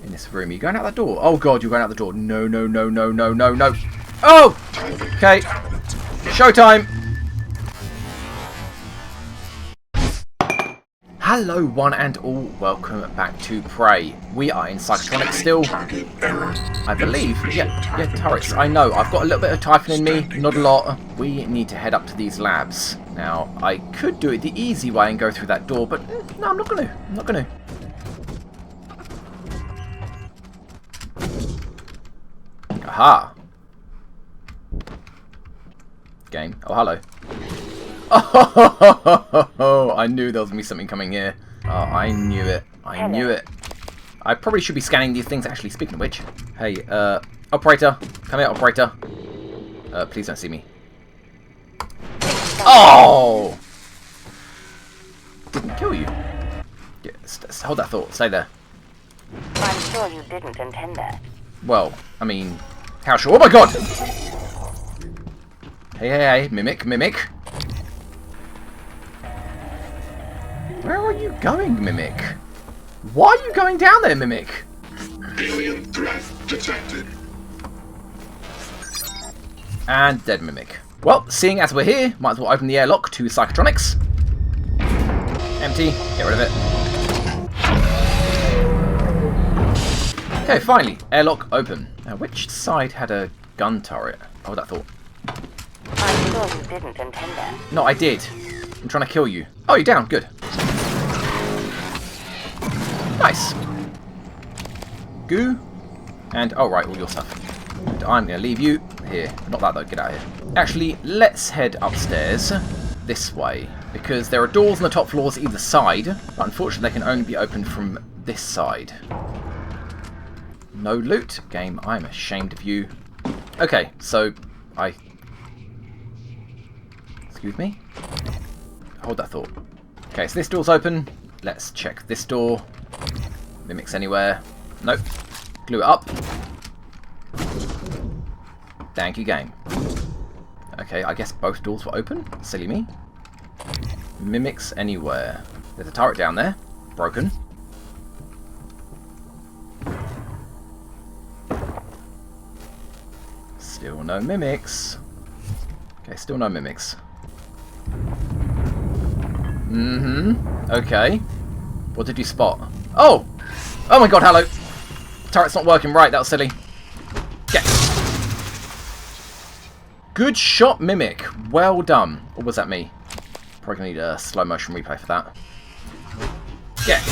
in this room. Are you going out that door? Oh god, you're going out the door. No, no, no, no, no, no, no. Oh! Okay. Showtime! Hello one and all, welcome back to Prey. We are in Psychotronics still. I believe, yeah, turrets. I know, I've got a little bit of typhon in me, not a lot. We need to head up to these labs. Now, I could do it the easy way and go through that door, but no, I'm not going to. I'm not going to. Aha! Game. Oh, hello. Oh, I knew there was going to be something coming here. Oh, I knew it. I knew it. I probably should be scanning these things, actually, speaking of which. Hey, operator. Come here, operator. Please don't see me. Oh! Didn't kill you. Yeah, hold that thought. Stay there. I'm sure you didn't intend that. Well, I mean, how sure? Oh my god! Hey, hey, hey, mimic, mimic. Where are you going, Mimic? Why are you going down there, Mimic? Alien threat detected. And dead Mimic. Well, seeing as we're here, might as well open the airlock to Psychotronics. Empty. Get rid of it. Okay, finally. Airlock open. Now, which side had a gun turret? Oh, that thought. I'm sure you didn't intend that. No, I did. I'm trying to kill you. Oh, you're down. Good. Nice. Goo. And, oh right, all your stuff. And I'm going to leave you here. Not that though, get out of here. Actually, let's head upstairs this way. Because there are doors on the top floors either side. But unfortunately, they can only be opened from this side. No loot. Game, I'm ashamed of you. Okay, so Excuse me? Hold that thought. Okay, so this door's open. Let's check this door. Mimics anywhere. Nope. Glue it up. Thank you, game. Okay, I guess both doors were open. Silly me. Mimics anywhere. There's a turret down there. Broken. Still no mimics. Okay, still no mimics. Okay. What did you spot? Oh! Oh my god, hello! Turret's not working right, that was silly. Get. Good shot, Mimic. Well done. Or was that me? Probably gonna need a slow motion replay for that. Get.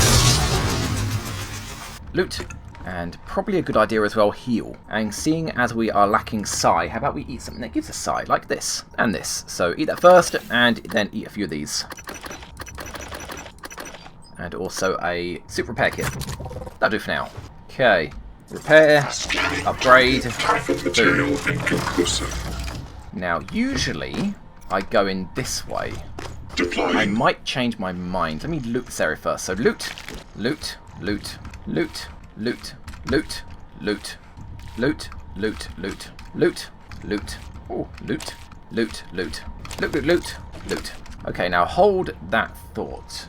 Loot. And probably a good idea as well, heal. And seeing as we are lacking psi, how about we eat something that gives us psi, like this, and this. So eat that first, and then eat a few of these. And also a super repair kit. That'll do for now. Okay. Repair. Upgrade. Boom. Now, usually, I go in this way. I might change my mind. Let me loot this area first. So loot. Loot. Loot. Loot. Loot, loot, loot, loot, loot, loot, loot, loot, oh, loot, loot, loot, loot, loot, loot, loot. Okay, now hold that thought.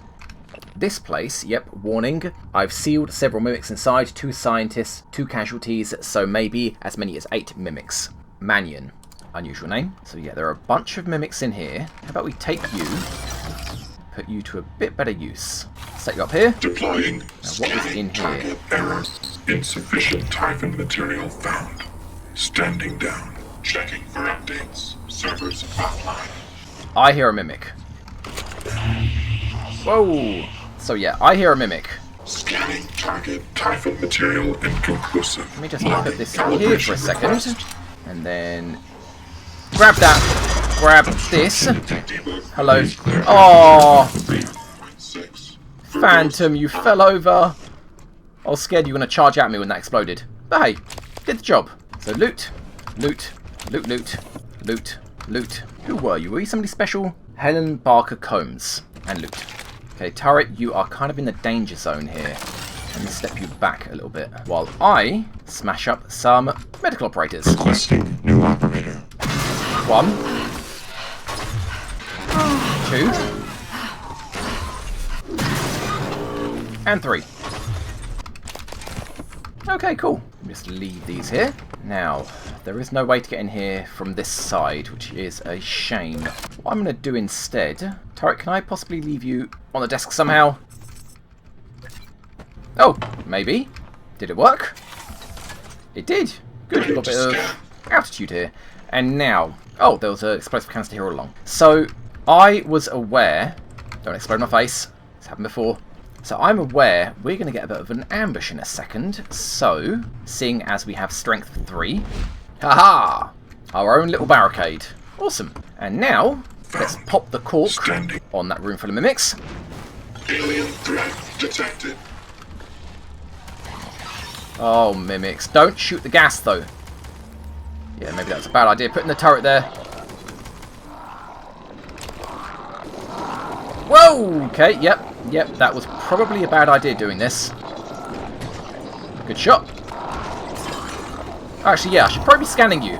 This place, yep, warning, I've sealed several mimics inside, 2 scientists, 2 casualties, so maybe as many as 8 mimics. Mannion, unusual name. So yeah, there are a bunch of mimics in here. How about we take you, put you to a bit better use. Set you up here. Deploying. Now what is in here? Error. Insufficient typhon material found. Standing down. Checking for updates. Servers offline. I hear a mimic. Whoa. So yeah, I hear a mimic. Scanning target. Typhon material inconclusive. Let me just put this here for a second. And then grab that. Grab this. Hello. Oh. Phantom, you fell over. I was scared you were going to charge at me when that exploded. But hey, did the job. So loot, loot, loot, loot, loot, loot. Who were you? Were you somebody special? Helen Barker Combs. And loot. Okay, turret, you are kind of in the danger zone here. Let me step you back a little bit. While I smash up some medical operators. Requesting new operator. 1. 2. And 3. Okay, cool. Just leave these here. Now, there is no way to get in here from this side, which is a shame. What I'm going to do instead... Turret, can I possibly leave you on the desk somehow? Oh, maybe. Did it work? It did. Good, got a bit of altitude here. And now... Oh, there was an explosive canister here all along. So, I was aware... Don't explode my face. It's happened before. So I'm aware we're going to get a bit of an ambush in a second. So, seeing as we have strength 3... Haha! Our own little barricade. Awesome. And now, let's pop the cork on that room full of mimics. Alien threat detected. Oh, mimics. Don't shoot the gas, though. Yeah, maybe that was a bad idea, putting the turret there. Whoa! Okay, yep, that was probably a bad idea doing this. Good shot. Actually, yeah, I should probably be scanning you.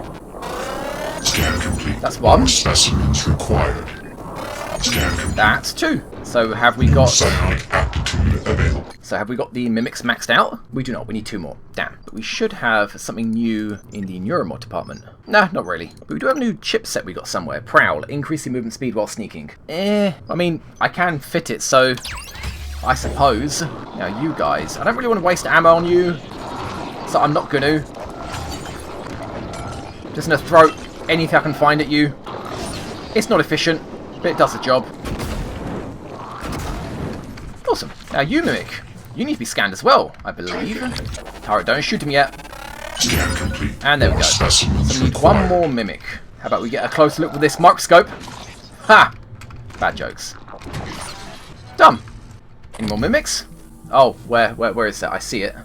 Scan complete. That's one. More specimens required. Scan complete. That's 2. So have we got... Psionic aptitude available. So have we got the mimics maxed out? We do not. We need 2 more. Damn. But we should have something new in the Neuromod department. Nah, not really. But we do have a new chipset we got somewhere. Prowl. Increasing movement speed while sneaking. I mean, I can fit it, so... I suppose. Now, you guys. I don't really want to waste ammo on you. So I'm not gonna. Just gonna throw anything I can find at you. It's not efficient, but it does the job. Awesome. Now, you mimic. You need to be scanned as well, I believe. Turret, don't shoot him yet. Scan complete. And there we go. So we need 1 more mimic. How about we get a closer look with this microscope? Ha! Bad jokes. Done. Any more mimics? Oh, where is that? I see it.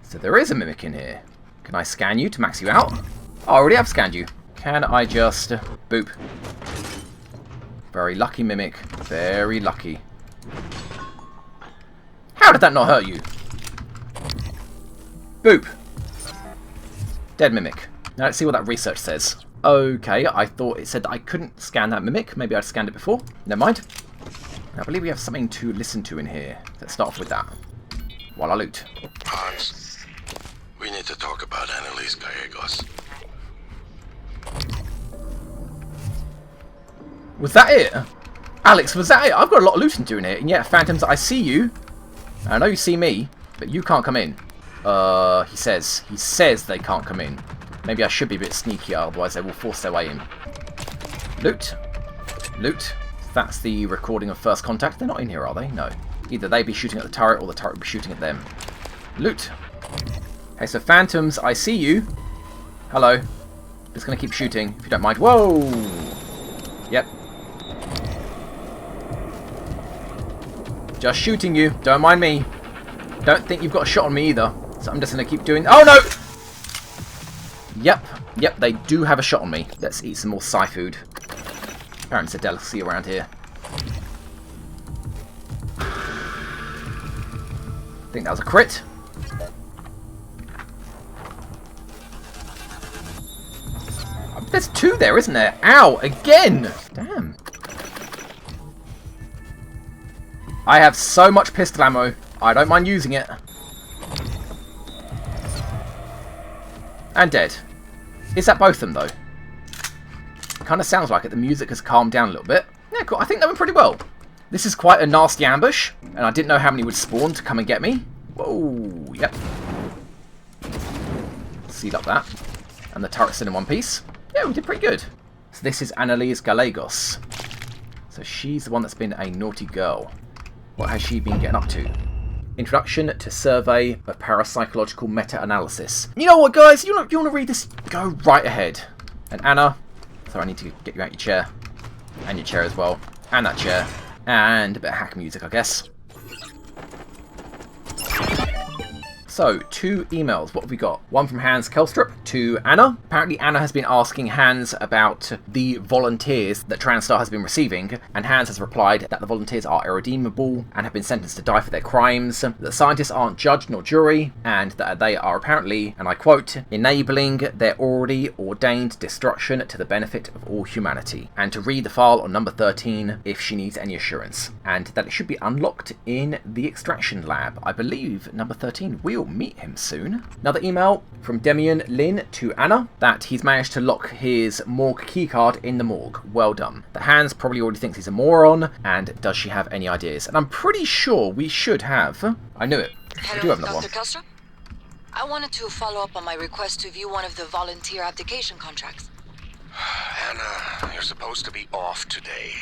So there is a mimic in here. Can I scan you to max you out? Oh, I already have scanned you. Can I just... Boop. Very lucky mimic. Very lucky. How did that not hurt you? Boop. Dead mimic. Now let's see what that research says. Okay, I thought it said that I couldn't scan that mimic. Maybe I'd scanned it before. Never mind. I believe we have something to listen to in here. Let's start off with that. While I loot. Hans, we need to talk about Annalise Gallegos. Was that it? Alex, was that it? I've got a lot of looting to do in here. And yet, Phantoms, I see you. I know you see me, but you can't come in. He says. He says they can't come in. Maybe I should be a bit sneakier, otherwise they will force their way in. Loot. Loot. That's the recording of first contact. They're not in here, are they? No. Either they be shooting at the turret, or the turret be shooting at them. Loot. Okay, so Phantoms, I see you. Hello. Just gonna keep shooting, if you don't mind. Whoa! Yep. Just shooting you. Don't mind me. Don't think you've got a shot on me either. So I'm just going to keep doing... Oh, no! Yep. Yep, they do have a shot on me. Let's eat some more Psy food. Apparently it's a delicacy around here. I think that was a crit. There's 2 there, isn't there? Ow! Again! Damn. I have so much pistol ammo, I don't mind using it. And dead. Is that both of them, though? Kind of sounds like it. The music has calmed down a little bit. Yeah, cool. I think that went pretty well. This is quite a nasty ambush, and I didn't know how many would spawn to come and get me. Whoa, yep. Seal up that. And the turret's still in one piece. Yeah, we did pretty good. So this is Annalise Gallegos. So she's the one that's been a naughty girl. What has she been getting up to? Introduction to Survey of Parapsychological Meta-Analysis. You know what, guys? You want to read this? Go right ahead. And Anna, so I need to get you out your chair. And your chair as well. And that chair. And a bit of hack music, I guess. So, 2 emails. What have we got? One from Hans Kelstrup to Anna. Apparently Anna has been asking Hans about the volunteers that TranStar has been receiving, and Hans has replied that the volunteers are irredeemable and have been sentenced to die for their crimes, that scientists aren't judge nor jury, and that they are apparently, and I quote, enabling their already ordained destruction to the benefit of all humanity, and to read the file on number 13 if she needs any assurance, and that it should be unlocked in the extraction lab. I believe number 13 will meet him soon. Another email from Demian Lin to Anna that he's managed to lock his morgue keycard in the morgue. Well done. The Hands probably already thinks he's a moron, and does she have any ideas? And I'm pretty sure we should have. I knew it. We do have another one. Dr. Kelstrom? I wanted to follow up on my request to view one of the volunteer abdication contracts. Anna, you're supposed to be off today.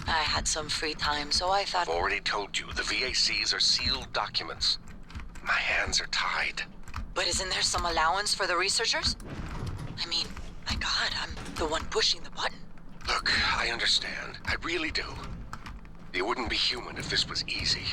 I had some free time, so I thought... I've already told you, the VACs are sealed documents. My hands are tied. But isn't there some allowance for the researchers? I mean, my God, I'm the one pushing the button. Look, I understand. I really do. It wouldn't be human if this was easy.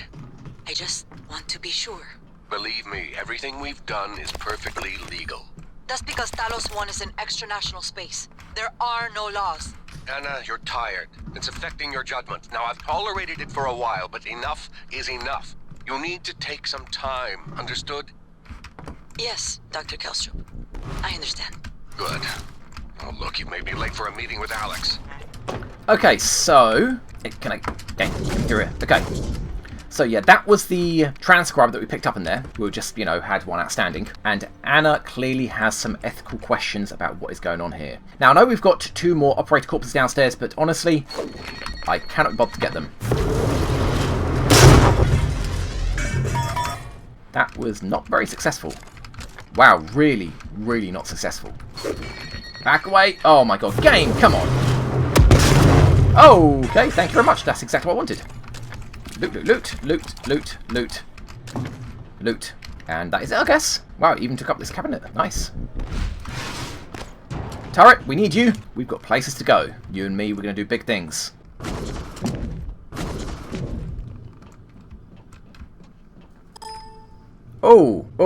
I just want to be sure. Believe me, everything we've done is perfectly legal. That's because Talos 1 is an extra-national space. There are no laws. Anna, you're tired. It's affecting your judgment. Now, I've tolerated it for a while, but enough is enough. You need to take some time, understood? Yes, Dr. Kelstrom. I understand. Good. Oh, look, you made me late for a meeting with Alex. Okay, so... Can I... Okay, do it. Okay. So yeah, that was the transcriber that we picked up in there. We just, you know, had one outstanding. And Anna clearly has some ethical questions about what is going on here. Now, I know we've got 2 more operator corpses downstairs, but honestly, I cannot be bothered to get them. That was not very successful. Wow, really, really not successful. Back away. Oh my god, game, come on. Okay, thank you very much. That's exactly what I wanted. Loot, loot, loot, loot, loot, loot, loot. And that is it, I guess. Wow, it even took up this cabinet. Nice. Turret, we need you. We've got places to go. You and me, we're going to do big things.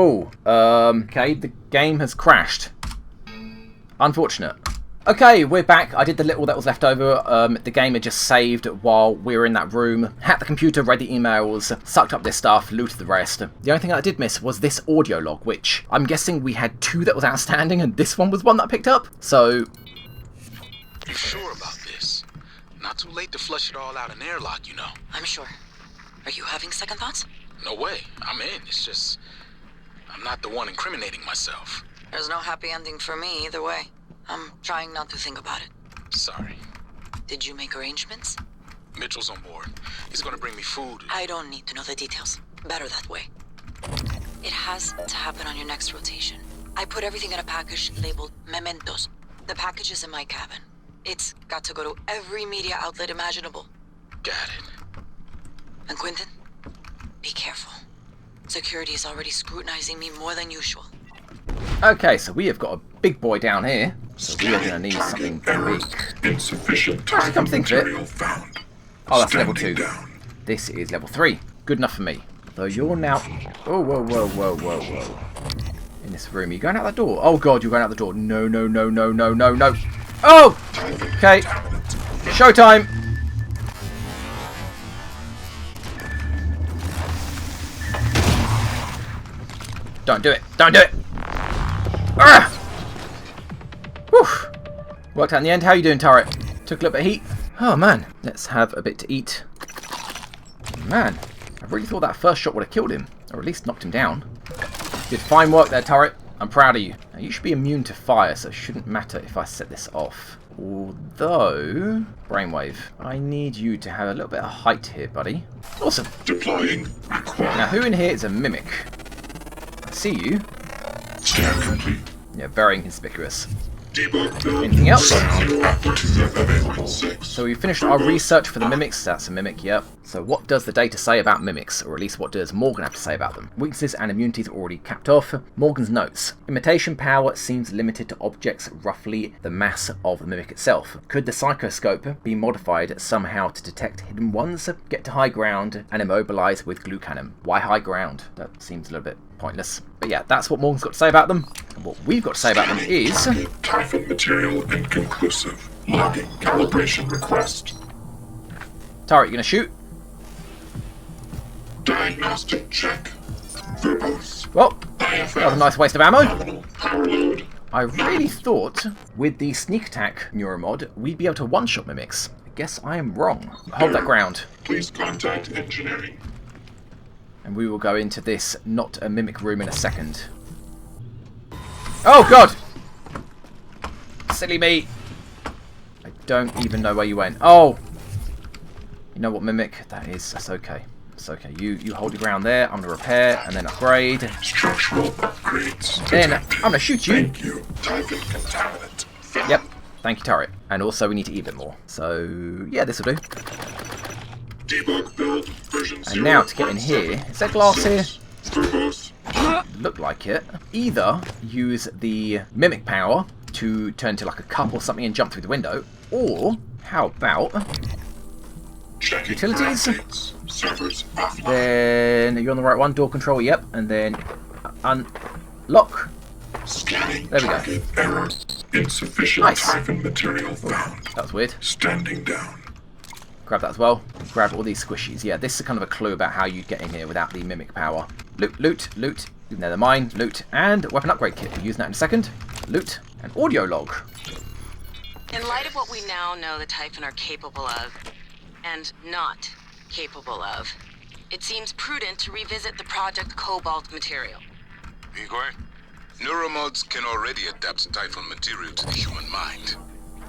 Okay, the game has crashed. Unfortunate. Okay, we're back. I did the little that was left over. The game had just saved while we were in that room. Hacked the computer, read the emails, sucked up this stuff, looted the rest. The only thing I did miss was this audio log, which I'm guessing we had 2 that was outstanding, and this one was one that I picked up. So... You sure about this? Not too late to flush it all out in airlock, you know. I'm sure. Are you having second thoughts? No way. I'm in. It's just... I'm not the one incriminating myself. There's no happy ending for me either way. I'm trying not to think about it. Sorry. Did you make arrangements? Mitchell's on board. He's gonna bring me food. I don't need to know the details. Better that way. It has to happen on your next rotation. I put everything in a package labeled Mementos. The package is in my cabin. It's got to go to every media outlet imaginable. Got it. And Quentin, be careful. Security is already scrutinizing me more than usual. Okay, so we have got a big boy down here. So we are going to need something big. Insufficient Actually, come think of it. material found. Oh, that's level 2. Standing down. This is level 3. Good enough for me. Though you're now... Oh, whoa, whoa, whoa, whoa, whoa. In this room. Are you going out that door? Oh, God, you're going out the door. No, no, no, no, no, no, no. Oh! Okay. Showtime! Don't do it. Don't do it. Arrgh! Whew. Worked out in the end. How you doing, turret? Took a little bit of heat. Oh, man. Let's have a bit to eat. Man, I really thought that first shot would have killed him. Or at least knocked him down. Did fine work there, turret. I'm proud of you. Now, you should be immune to fire, so it shouldn't matter if I set this off. Although... Brainwave. I need you to have a little bit of height here, buddy. Awesome. Deploying required. Now, who in here is a mimic? I see you. Scan complete. Yeah, very inconspicuous. Debug build. Anything else? Zero operative 6. So we finished our research for the mimics. That's a mimic, yep. So what does the data say about mimics? Or at least what does Morgan have to say about them? Weaknesses and immunities are already capped off. Morgan's notes. Imitation power seems limited to objects roughly the mass of the mimic itself. Could the psychoscope be modified somehow to detect hidden ones? Get to high ground and immobilize with glue cannon. Why high ground? That seems a little bit pointless. But yeah, that's what Morgan's got to say about them. And what we've got to say about them is... Typhon material inconclusive. Logging calibration request. Tara, you gonna shoot? Diagnostic check. Verbose. Well, that was a nice waste of ammo. Nominal power load. I really thought with the sneak attack neuromod we'd be able to one-shot mimics. I guess I am wrong. Hold that ground. Please contact engineering. And we will go into this not a mimic room in a second. Oh god! Silly me! I don't even know where you went. Oh! You know what, Mimic? That's okay. It's okay. You hold your ground there. I'm going to repair and then upgrade. Structural upgrades. Then I'm going to shoot you. Thank you. Typhon contaminant. Found. Yep. Thank you, turret. And also we need to eat a bit more. So, yeah, this will do. Debug build version 0. And now to get in here. Is there glass here? Verbose. Look like it. Either use the Mimic power to turn to like a cup or something and jump through the window. Or, how about... Checking utilities. updates. Servers offline. Then you're on the right one, door control, yep, and then unlock. Scanning. There we go. Target error. Insufficient Nice. Typhon material found. That was weird. Standing down. Grab that as well. Grab all these squishies. Yeah, this is kind of a clue about how you get in here without the Mimic power. Loot, loot, loot. Even though they're mine, loot, and weapon upgrade kit. We'll use that in a second. Loot, and audio log. In light of what we now know the Typhon are capable of, and not capable of, it seems prudent to revisit the Project Cobalt material. Igor? Neuromods can already adapt Typhon material to the human mind.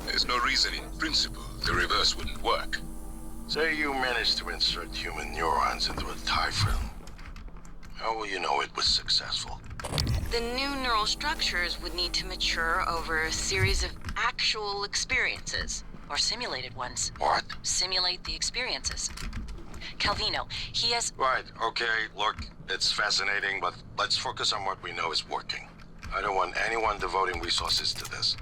There's no reason in principle the reverse wouldn't work. Say you managed to insert human neurons into a Typhon. How will you know it was successful? The new neural structures would need to mature over a series of actual experiences, or simulated ones. What? Simulate the experiences. Calvino, he has... Right, okay, look, it's fascinating, but let's focus on what we know is working. I don't want anyone devoting resources to this.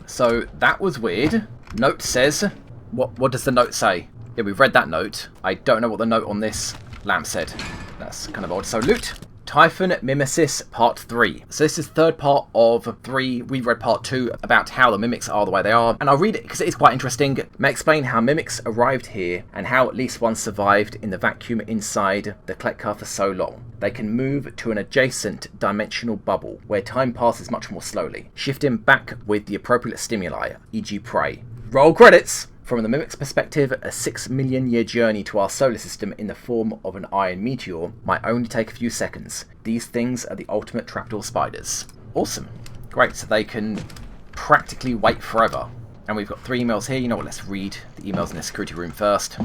So that was weird. Note says, what does the note say? Yeah, we've read that note. I don't know what the note on this lamp said. That's kind of odd. So loot. Typhon Mimesis Part 3. So this is the third part of 3. We read Part 2 about how the mimics are the way they are. And I'll read it because it is quite interesting. It may explain how mimics arrived here and how at least one survived in the vacuum inside the Kletka for so long. They can move to an adjacent dimensional bubble where time passes much more slowly, shifting back with the appropriate stimuli, e.g. prey. Roll credits! From the Mimic's perspective, a 6 million year journey to our solar system in the form of an iron meteor might only take a few seconds. These things are the ultimate trapdoor spiders. Awesome. Great, so they can practically wait forever. And we've got 3 emails here. You know what, let's read the emails in the security room first.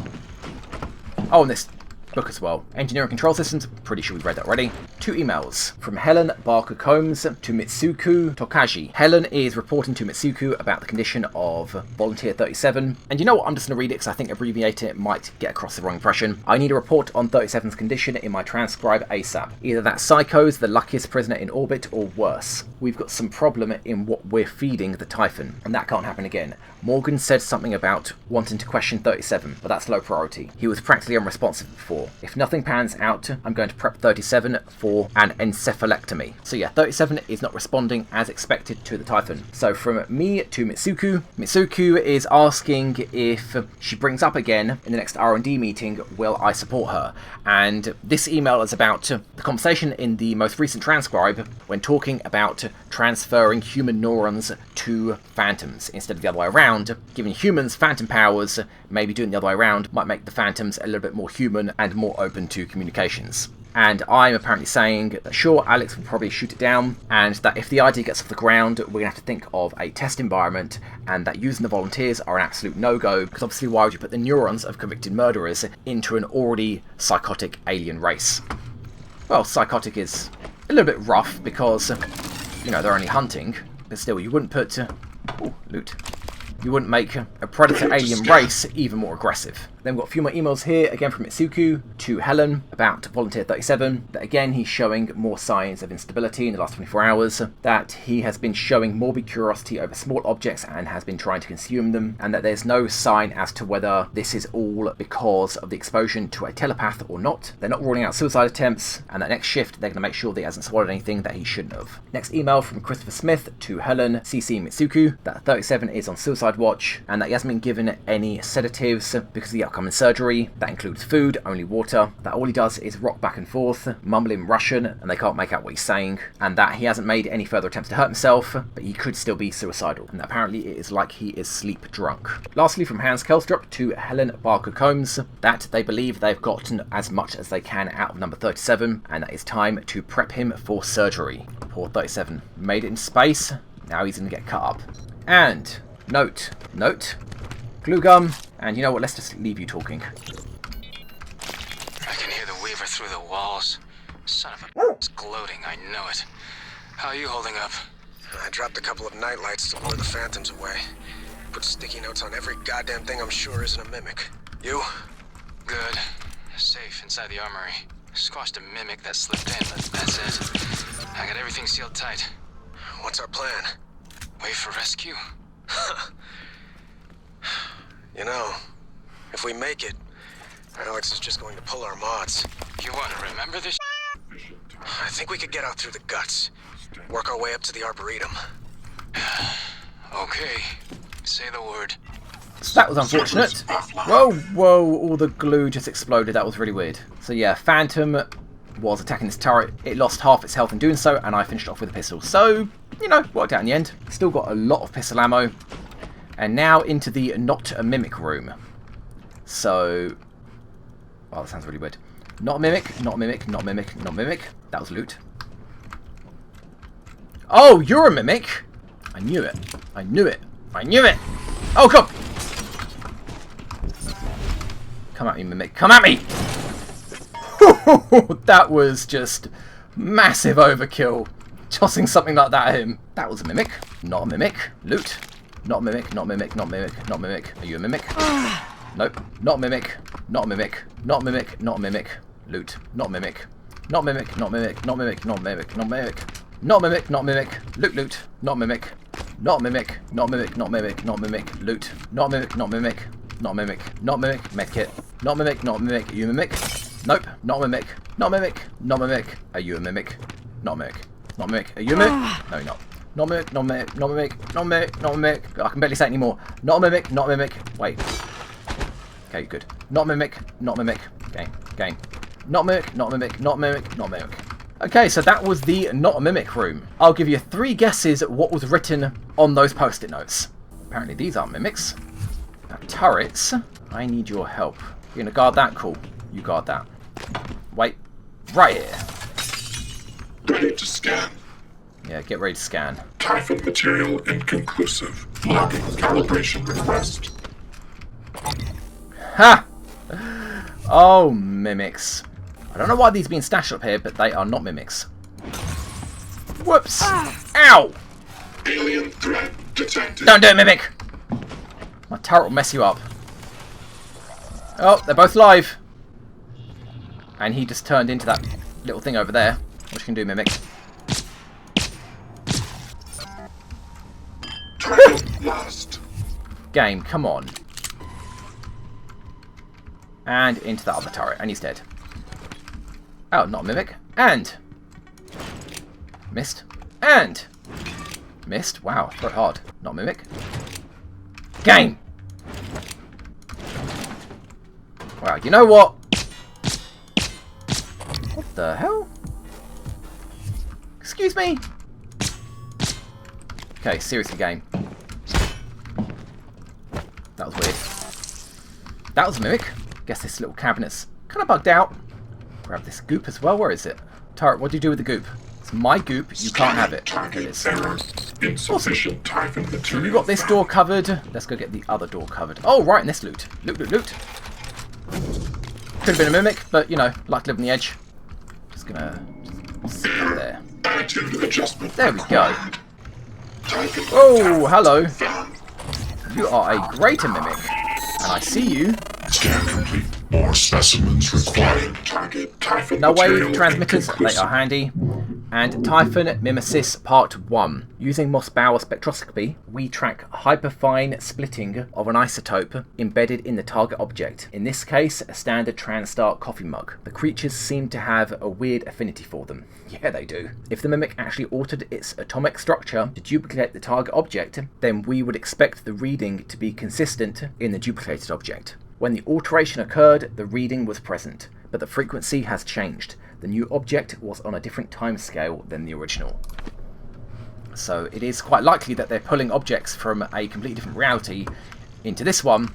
Oh, and this book as well. Engineering Control Systems, pretty sure we've read that already. 2 emails from Helen Barker Combs to Mitsuku Tokaji. Helen is reporting to Mitsuku about the condition of Volunteer 37. And you know what, I'm just going to read it because I think abbreviating it might get across the wrong impression. I need a report on 37's condition in my transcribe ASAP. Either that Psycho's the luckiest prisoner in orbit or worse. We've got some problem in what we're feeding the Typhon, and that can't happen again. Morgan said something about wanting to question 37, but that's low priority. He was practically unresponsive before. If nothing pans out, I'm going to prep 37 for an encephalectomy. So yeah, 37 is not responding as expected to the Typhon. So from me to Mitsuku. Mitsuku is asking if she brings up again in the next R&D meeting, will I support her? And this email is about the conversation in the most recent transcribe when talking about transferring human neurons to phantoms instead of the other way around. Giving humans phantom powers, maybe doing the other way around, might make the phantoms a little bit more human and more open to communications. And I'm apparently saying that sure, Alex will probably shoot it down, and that if the idea gets off the ground, we're going to have to think of a test environment, and that using the volunteers are an absolute no-go, because obviously why would you put the neurons of convicted murderers into an already psychotic alien race? Well, psychotic is a little bit rough, because, you know, they're only hunting, but still, you wouldn't put... ooh, loot. You wouldn't make a predator alien race even more aggressive. Then we've got a few more emails here, again from Mitsuku to Helen about Volunteer 37, that again he's showing more signs of instability in the last 24 hours, that he has been showing morbid curiosity over small objects and has been trying to consume them, and that there's no sign as to whether this is all because of the exposure to a telepath or not. They're not ruling out suicide attempts, and that next shift they're going to make sure that he hasn't swallowed anything that he shouldn't have. Next email from Christopher Smith to Helen CC Mitsuku, that 37 is on suicide watch, and that he hasn't been given any sedatives because of the upcoming surgery. That includes food, only water. That all he does is rock back and forth, mumbling Russian, and they can't make out what he's saying. And that he hasn't made any further attempts to hurt himself, but he could still be suicidal. And apparently it is like he is sleep drunk. Lastly, from Hans Kelstrup to Helen Barker Combs, that they believe they've gotten as much as they can out of number 37, and that it's time to prep him for surgery. Poor 37. Made it in space. Now he's going to get cut up. And note, glue gum, and you know what, let's just leave you talking. I can hear the weaver through the walls. Son of a it's gloating, I know it. How are you holding up? I dropped a couple of nightlights to lure the phantoms away. Put sticky notes on every goddamn thing I'm sure isn't a mimic. You? Good. Safe inside the armory. Squashed a mimic that slipped in, but that's it. I got everything sealed tight. What's our plan? Wait for rescue? You know, if we make it, Alex is just going to pull our mods. You want to remember this? I think we could get out through the guts. Work our way up to the Arboretum. Okay. Say the word. So that was unfortunate. Whoa, all the glue just exploded. That was really weird. So yeah, Phantom was attacking this turret. It lost half its health in doing so, and I finished off with a pistol. So, you know, worked out in the end. Still got a lot of pistol ammo. And now into the not a mimic room. So, oh, that sounds really weird. Not a mimic, not a mimic, not a mimic, not a mimic. That was loot. Oh, you're a mimic. I knew it. I knew it. I knew it. Oh, God. Come at me, mimic. Come at me. That was just massive overkill. Tossing something like that at him. That was a mimic. Not a mimic. Loot. Not a mimic. Not a mimic. Not a mimic. Not a mimic. Are you a mimic? Nope. Not a mimic. Not a mimic. Not a mimic. Not a mimic. Loot. Not a mimic. Not a mimic. Not a mimic. Not a mimic. Not a mimic. Not a mimic. Not a mimic. Not a mimic. Loot. Not a mimic. Not a mimic. Not a mimic. Not a mimic. Not a mimic. Loot. Not a mimic. Not a mimic. Not a mimic. Not a mimic. Medkit. Not a mimic. Not a mimic. Are you a mimic? Nope. Not a mimic. Not a mimic. Not a mimic. Are you a mimic? Not a mimic. Not a mimic. Are you a mimic? No, you're not. Not a mimic. Not a mimic. Not a mimic. Not a mimic. Not a mimic. I can barely say it anymore. Not a mimic. Not a mimic. Wait. Okay, good. Not a mimic. Not a mimic. Game. Not a mimic. Not a mimic. Not a mimic. Not a mimic. Okay, so that was the not a mimic room. I'll give you 3 guesses at what was written on those post-it notes. Apparently these aren't mimics. Now, turrets. I need your help. You're gonna guard that? Cool. You guard that. Wait. Right here. Ready to scan. Yeah, get ready to scan. Typhon material inconclusive. Logging calibration request. Ha! Oh, mimics. I don't know why these are being stashed up here, but they are not mimics. Whoops! Ow! Alien threat detected. Don't do it, mimic! My turret will mess you up. Oh, they're both live. And he just turned into that little thing over there. What you can do, mimic? Lost. Game, come on. And into that other turret, and he's dead. Oh, not a mimic. And missed. And missed. Wow, throw it hard. Not a mimic. Game. Wow, you know what? What the hell? Excuse me? Okay, seriously, game. That was weird. That was a mimic. Guess this little cabinet's kind of bugged out. Grab this goop as well. Where is it? Turret, what do you do with the goop? It's my goop. You can't have it. There it is. Insufficient Typhon material. You got this door covered. Let's go get the other door covered. Oh, right, in this loot. Loot. Could have been a mimic, but, you know, like to live on the edge. Just gonna sit up there. Attitude adjustment. There we go. Typhon Oh, hello. found. You are a greater mimic. And I see you. Scan complete. More specimens required. Target Typhon No material wave transmitters, they inconclusive. are handy. And Typhon Mimesis Part 1. Using Moss-Bauer spectroscopy, we track hyperfine splitting of an isotope embedded in the target object. In this case, a standard TranStar coffee mug. The creatures seem to have a weird affinity for them. Yeah, they do. If the mimic actually altered its atomic structure to duplicate the target object, then we would expect the reading to be consistent in the duplicated object. When the alteration occurred, the reading was present, but the frequency has changed. The new object was on a different timescale than the original. So it is quite likely that they're pulling objects from a completely different reality into this one.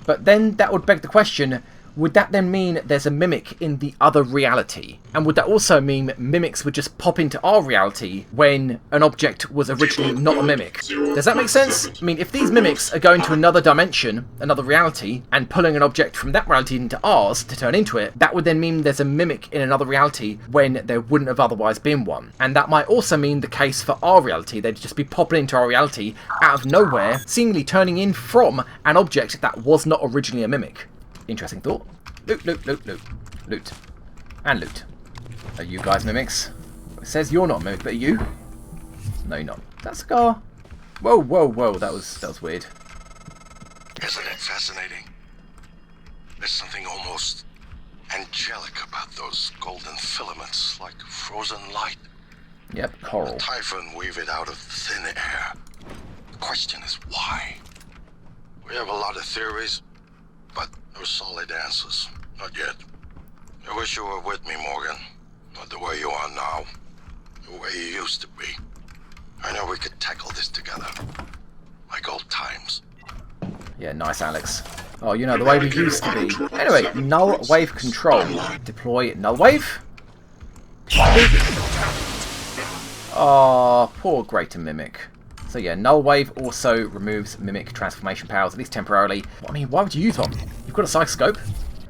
But then that would beg the question, would that then mean there's a mimic in the other reality? And would that also mean mimics would just pop into our reality when an object was originally not a mimic? Does that make sense? I mean, if these mimics are going to another dimension, another reality, and pulling an object from that reality into ours to turn into it, that would then mean there's a mimic in another reality when there wouldn't have otherwise been one. And that might also mean the case for our reality. They'd just be popping into our reality out of nowhere, seemingly turning in from an object that was not originally a mimic. Interesting thought. Loot, loot, loot, loot. Loot. And loot. Are you guys mimics? It says you're not a mimic, but are you? No, you're not. That scar. Whoa, whoa, whoa. That was weird. Isn't it fascinating? There's something almost angelic about those golden filaments, like frozen light. Yep, coral. The Typhon weave it out of thin air. The question is why? We have a lot of theories, but no solid answers. Not yet. I wish you were with me, Morgan. Not the way you are now. The way you used to be. I know we could tackle this together. Like old times. Yeah, nice, Alex. Oh, you know, the way we used to be. Anyway, null wave control. Deploy null wave. Oh, poor Greater Mimic. So yeah, null wave also removes mimic transformation powers, at least temporarily. I mean, why would you use one? You've got a psychoscope.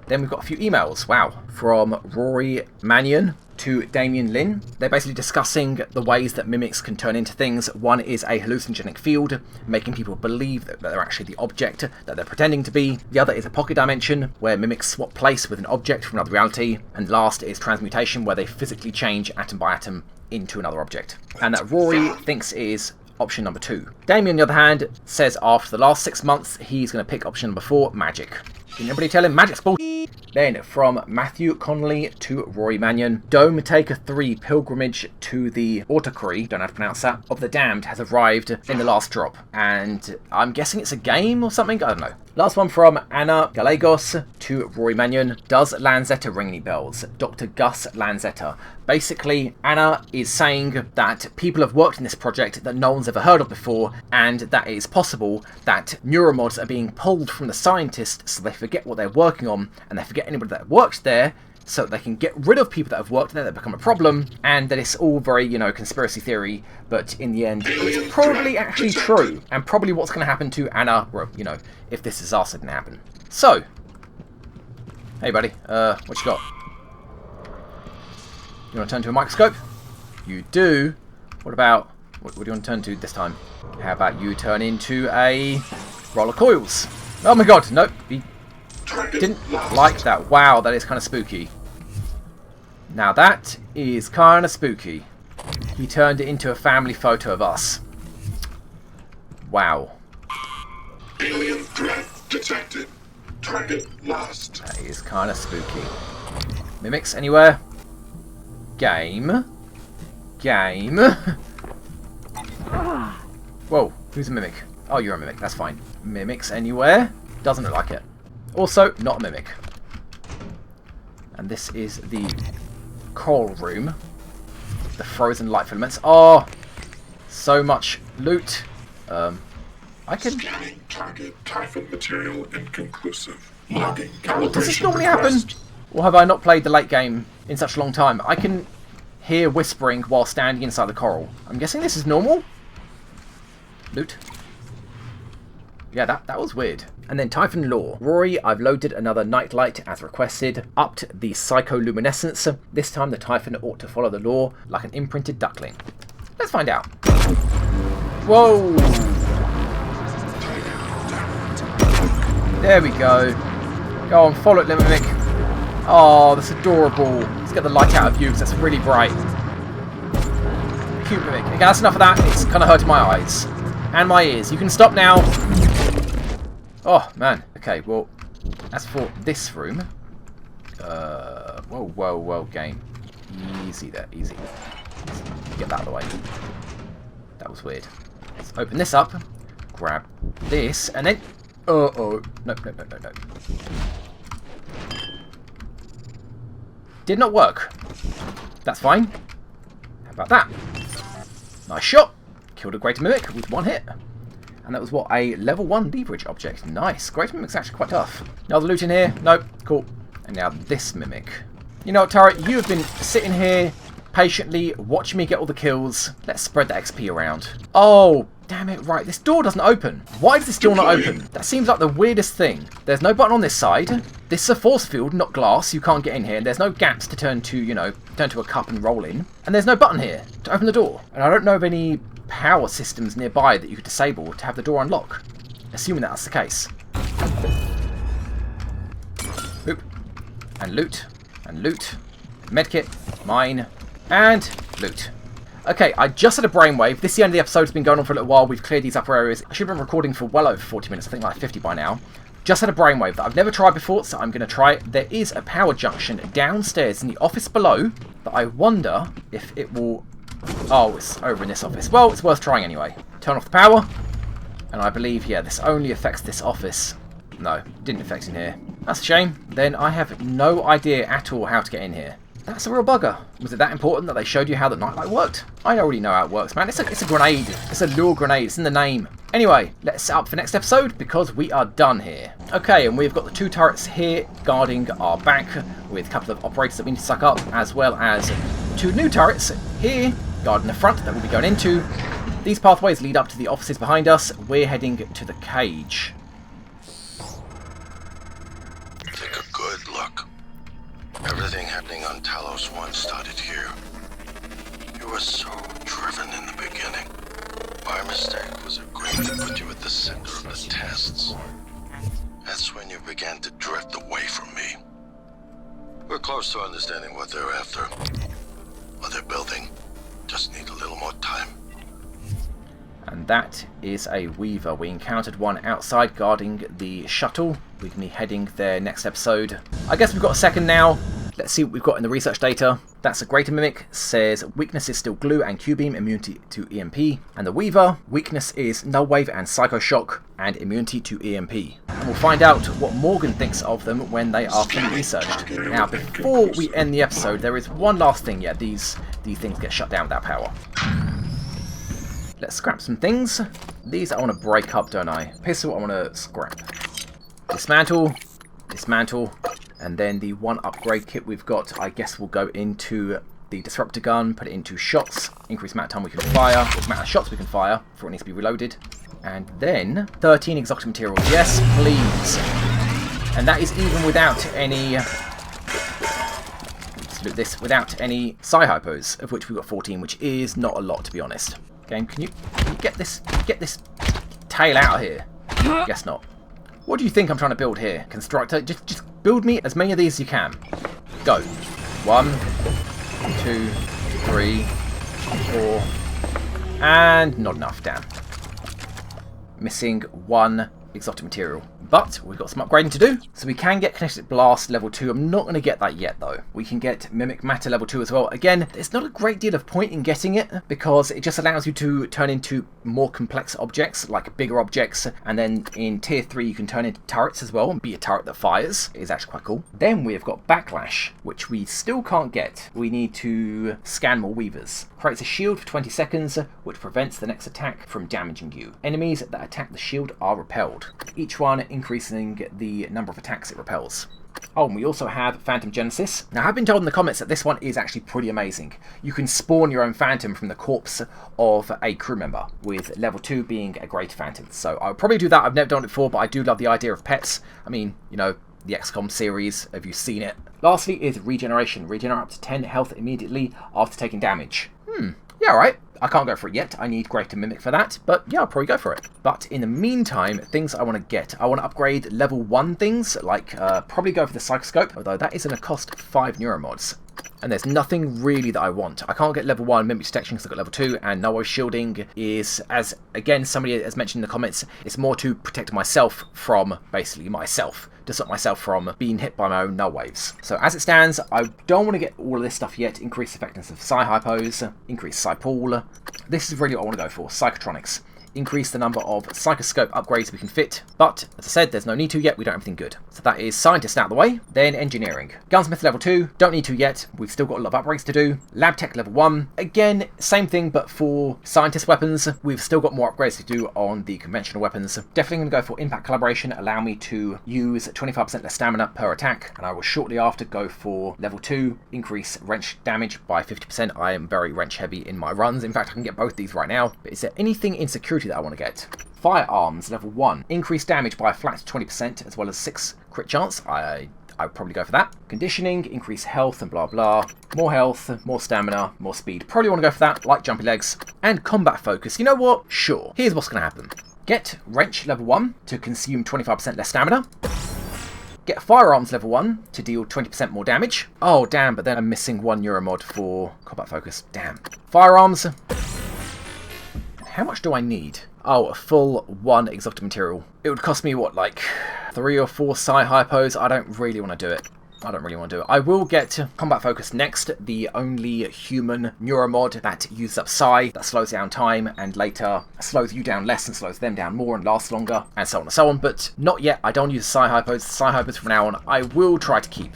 Then we've got a few emails. Wow. From Rory Mannion to Damien Lin. They're basically discussing the ways that mimics can turn into things. One is a hallucinogenic field, making people believe that they're actually the object that they're pretending to be. The other is a pocket dimension, where mimics swap place with an object from another reality. And last is transmutation, where they physically change atom by atom into another object. And that Rory thinks is option number 2. Damien, on the other hand, says after the last 6 months, he's going to pick option number 4, magic. Didn't anybody tell him magic's bullshit? Then, from Matthew Connolly to Rory Mannion, Dome Taker 3 pilgrimage to the Autocry, don't know how to pronounce that, of the Damned has arrived in the last drop. And I'm guessing it's a game or something? I don't know. Last one from Anna Gallegos to Rory Mannion. Does Lanzetta ring any bells? Dr. Gus Lanzetta. Basically, Anna is saying that people have worked in this project that no one's ever heard of before, and that it is possible that neuromods are being pulled from the scientists so they forget what they're working on, and they forget anybody that worked there, so that they can get rid of people that have worked there that become a problem, and that it's all very, you know, conspiracy theory, but in the end, it's probably actually true, and probably what's going to happen to Anna, you know, if this disaster didn't happen. So, hey buddy, what you got? You want to turn to a microscope? You do. What about, what do you want to turn to this time? How about you turn into a roll of coils? Oh my god, nope, he didn't like that. Wow, that is kind of spooky. Now that is kind of spooky. He turned it into a family photo of us. Wow. Alien threat detected. Target lost. That is kind of spooky. Mimics anywhere? Game. Game. Whoa, who's a mimic? Oh, you're a mimic, that's fine. Mimics anywhere? Doesn't look like it. Also, not a mimic. And this is the coral room. The frozen light filaments. Oh, so much loot. I can... Scanning target Typhon material inconclusive. Logging Does this calibration normally happen? request. Or have I not played the late game in such a long time? I can hear whispering while standing inside the coral. I'm guessing this is normal? Loot. Yeah, that was weird. And then Typhon Lore. Rory, I've loaded another nightlight as requested. Upped the psycholuminescence. This time the Typhon ought to follow the lore like an imprinted duckling. Let's find out. Whoa! There we go. Go on, follow it, little mimic. Oh, that's adorable. Let's get the light out of you because that's really bright. Cute mimic. Okay, that's enough of that. It's kind of hurting my eyes. And my ears. You can stop now. Oh, man. Okay, well, as for this room... whoa, whoa, whoa, game. Easy there, easy. Let's get that out of the way. That was weird. Let's open this up. Grab this, and then... Uh-oh. Nope, nope, nope, nope, nope. Did not work. That's fine. How about that? Nice shot. Killed a Greater Mimic with one hit. And that was what, a level 1 leverage object. Nice. Greater Mimic's actually quite tough. Another loot in here. Nope. Cool. And now this Mimic. You know what, Turret? You have been sitting here patiently watching me get all the kills. Let's spread the XP around. Oh, damn it. Right. This door doesn't open. Why does this door not open? That seems like the weirdest thing. There's no button on this side. This is a force field, not glass. You can't get in here. There's no gaps to turn to, you know, turn to a cup and roll in. And there's no button here to open the door. And I don't know of any power systems nearby that you could disable to have the door unlock. Assuming that's the case. Oop. And loot. And loot. Medkit. Mine. And loot. Okay, I just had a brainwave. This is the end of the episode. It's been going on for a little while. We've cleared these upper areas. I should have been recording for well over 40 minutes. I think like 50 by now. Just had a brainwave that I've never tried before, so I'm going to try it. There is a power junction downstairs in the office below, but I wonder if it will... Oh, it's over in this office. Well, it's worth trying anyway. Turn off the power, and I believe, yeah, this only affects this office. No, didn't affect in here. That's a shame. Then I have no idea at all how to get in here. That's a real bugger. Was it that important that they showed you how the nightlight worked? I already know how it works, man. It's a grenade. It's a lure grenade. It's in the name. Anyway, let's set up for next episode because we are done here. Okay, and we've got the 2 turrets here guarding our back with a couple of operators that we need to suck up, as well as 2 new turrets here guarding the front that we'll be going into. These pathways lead up to the offices behind us. We're heading to the cage. Take a good look. Everything happening on Talos 1 started here. You were so driven in the beginning. My mistake was agreeing to put you at the center of the tests. That's when you began to drift away from me. We're close to understanding what they're after. What they're building. Just need a little more time. And that is a Weaver. We encountered one outside guarding the shuttle. We're going to be heading there next episode. I guess we've got a second now. Let's see what we've got in the research data. That's a Greater Mimic. Says weakness is still glue and Q-beam, immunity to EMP. And the Weaver, weakness is null wave and psycho shock, and immunity to EMP. And we'll find out what Morgan thinks of them when they are fully researched. Now, before we end the episode, there is one last thing. Yeah, these things get shut down without power. Let's scrap some things. These I want to break up, don't I? Pistol I want to scrap. Dismantle. Dismantle. And then the one upgrade kit we've got, I guess we'll go into the disruptor gun, put it into shots, increase the amount of time we can fire, or the amount of shots we can fire before it needs to be reloaded. And then 13 exotic materials. Yes, please. And that is even without any... Let's loot this. Without any Psi-Hypos, of which we've got 14, which is not a lot, to be honest. Game, can you get this tail out of here? Guess not. What do you think I'm trying to build here, Constructor? Just build me as many of these as you can. Go. 1, 2, 3, 4, and not enough, damn. Missing 1 exotic material. But we've got some upgrading to do, so we can get Kinetic Blast level 2. I'm not going to get that yet, though. We can get Mimic Matter level 2 as well. Again, there's not a great deal of point in getting it, because it just allows you to turn into more complex objects, like bigger objects, and then in Tier 3 you can turn into turrets as well, and be a turret that fires. It is actually quite cool. Then we have got Backlash, which we still can't get. We need to scan more Weavers. Creates a shield for 20 seconds, which prevents the next attack from damaging you. Enemies that attack the shield are repelled. Each one increasing the number of attacks it repels. Oh, and we also have Phantom Genesis. Now, I've been told in the comments that this one is actually pretty amazing. You can spawn your own Phantom from the corpse of a crew member, with level 2 being a Great Phantom. So I'll probably do that. I've never done it before, but I do love the idea of pets. I mean, you know, the XCOM series, have you seen it? Lastly is Regeneration. Regenerate up to 10 health immediately after taking damage. Yeah, alright. I can't go for it yet. I need Greater Mimic for that. But yeah, I'll probably go for it. But in the meantime, things I want to get. I want to upgrade level 1 things, like probably go for the Psychoscope, although that is going to cost 5 Neuromods. And there's nothing really that I want. I can't get level 1 Mimic Detection because I've got level 2, and Null Wave Shielding is, as again somebody has mentioned in the comments, it's more to protect myself from, basically myself, to stop myself from being hit by my own null waves. So as it stands, I don't want to get all of this stuff yet. Increase effectiveness of Psi-Hypos, increase Psi-Pool. This is really what I want to go for, Psychotronics. increase the number of psychoscope upgrades we can fit. But, as I said, there's no need to yet. We don't have anything good. So that is scientist out of the way. Then engineering. Gunsmith level 2. Don't need to yet. We've still got a lot of upgrades to do. Lab tech level 1. Again, same thing, but for scientist weapons. We've still got more upgrades to do on the conventional weapons. Definitely going to go for impact collaboration. Allow me to use 25% less stamina per attack. And I will shortly after go for level 2. Increase wrench damage by 50%. I am very wrench heavy in my runs. In fact, I can get both these right now. But is there anything in security that I want to get? Firearms level 1. Increase damage by a flat 20% as well as 6 crit chance. I would probably go for that. Conditioning, increase health and blah blah. More health, more stamina, more speed. Probably want to go for that, like jumpy legs. And combat focus. You know what? Sure. Here's what's going to happen. Get wrench level 1 to consume 25% less stamina. Get firearms level 1 to deal 20% more damage. Oh damn, but then I'm missing 1 Neuromod for combat focus. Damn. Firearms. How much do I need? Oh, a full 1 exotic material. It would cost me, what, like 3 or 4 Psi-Hypos? I don't really want to do it. I will get combat focus next, the only human Neuromod that uses up Psi, that slows down time, and later slows you down less and slows them down more and lasts longer, and so on and so on. But not yet. I don't use Psi-Hypos. Psi-Hypos from now on I will try to keep.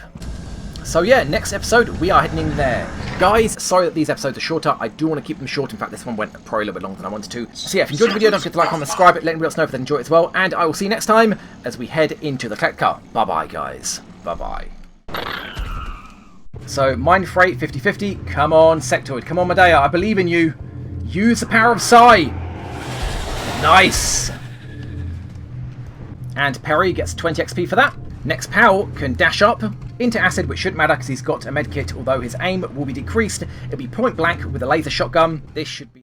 So yeah, next episode, we are heading in there. Guys, sorry that these episodes are shorter. I do want to keep them short. In fact, this one went probably a little bit longer than I wanted to. So yeah, if you enjoyed the video, don't forget to like, comment, subscribe, let anybody else know if they enjoy it as well. And I will see you next time as we head into the collect car. Bye-bye, guys. Bye-bye. So, Mind Freight 50-50. Come on, Sectoid. Come on, Medea. I believe in you. Use the power of Psi. Nice. And Perry gets 20 XP for that. Next Powell can dash up into Acid, which shouldn't matter because he's got a medkit, although his aim will be decreased. It'll be point blank with a laser shotgun. This should be...